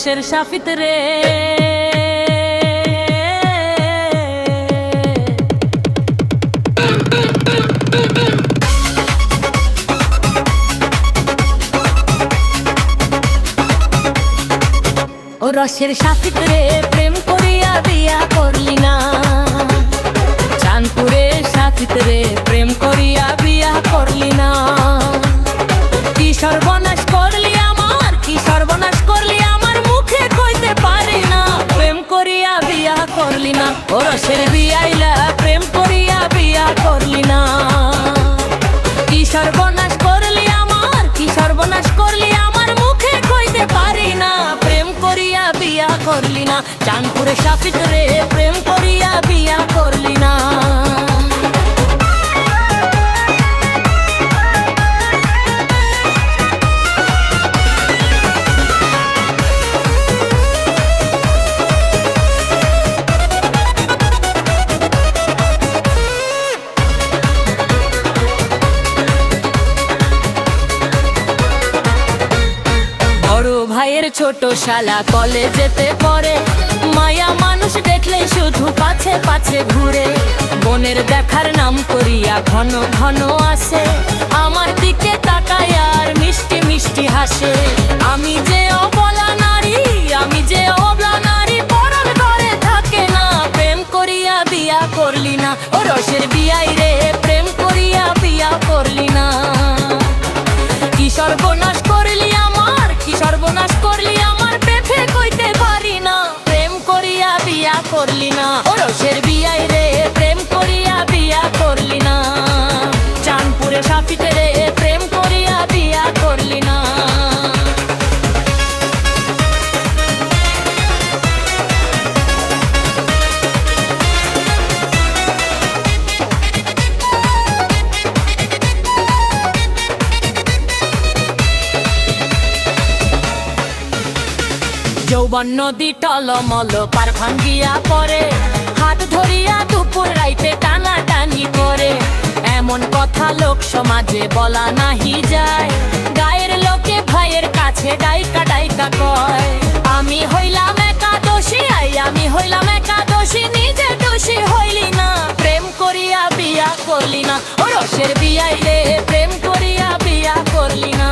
রসের সাফিত রে ও রসের সাফিত রে প্রেম করিয়া বিয়া করলি না চাঁদপুরে সাফিত রে প্রেম করিয়া বিয়া করলি না কি সর্বনাশ করলি আমার কি সর্বনাশ করলি আমার মুখে কইতে পারি না প্রেম করিয়া বিয়া করলি না ও রসের বিয়াইলা প্রেম করিয়া বিয়া করলি না কি সর্বনাশ করলি আমার কি সর্বনাশ করলি আমার মুখে কইতে পারি না প্রেম করিয়া বিয়া করলি না চাঁদপুরে সাফিত রে প্রেম করিয়া বিয়া করলি না ভাইয়ের ছোট শালা কলেজেতে পড়ে মায়া মানুষ দেখলে শুধু পাছে পাছে ঘুরে বোনের দেখার নাম করিয়া ঘন ঘন আসে আমার দিকে তাকায় আর মিষ্টি মিষ্টি হাসে আমি যে অবলা নারী আমি যে অবলা নারী পরন ঘরে থাকে না প্রেম করিয়া বিয়া করলি না ও রসের বিয়াই রে প্রেম করিয়া বিয়া করলি না কি সর্বনাশ করলি আমার কি সর্বনাশ করলি আমার পেফে কইতে পারি না প্রেম করিয়া বিয়া করলি না ও রসের বিয়াই রে প্রেম করিয়া বিয়া করলি না চাঁদপুরে সাফিতে রে প্রেম করিয়া বিয়া করলি না যৌবন নদী টলমল পার ভাঙ্গিয়া পরে হাত ধরিয়া দুপুর রাইতে টানা টানি করে এমন কথা লোক সমাজে বলা নাহি যায় গায়ের লোকে ভাইয়ের কাছে ডাইকা ডাইকা কয় আমি হইলাম একাদশী আমি হইলাম একাদশী নিজে দোষী হইলি না প্রেম করিয়া বিয়া করলি না ও রসের বিয়াই রে প্রেম করিয়া বিয়া করলি না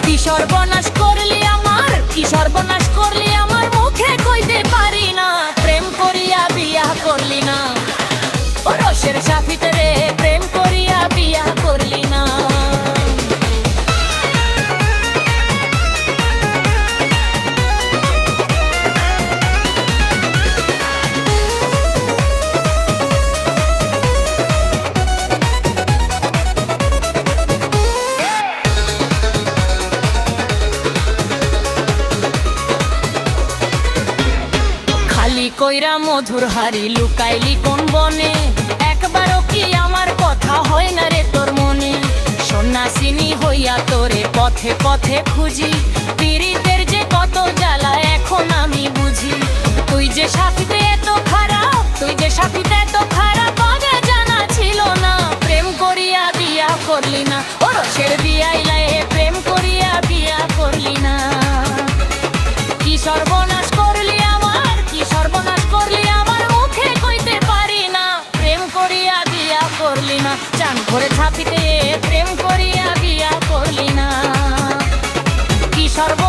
কি সর্বনাশ করলি আমার কি সর্বনাশ করলি আমার মুখে কইতে পারি না প্রেম করিয়া বিয়া করলি না ও রসের সাফিতে রে প্রেম করিয়া বিয়া করলি না কইরা মধুর হারি লুকাইলি কোন বনে একবারও কি আমার কথা হয় না রে তোর মনে সন্ন্যাসিনী হইয়া তোরে পথে পথে খুঁজি পীড়িতের যে কত জ্বালা এখন আমি বুঝি তুই যে সাফিতে এত খারাপ তুই যে সাফিতে এত খারাপ আগে জানা ছিল না প্রেম করিয়া বিয়া করলি না ও রসের বিয়াইলা প্রেম করিয়া বিয়া করলি না কি সর্বনাশ করলি আমার কি সর্বনাশ করলি আমার মুখে কইতে পারি না প্রেম করিয়া বিয়া করলি না চাঁদপুরে সাফিতে প্রেম করিয়া বিয়া করলি না কি সর্ব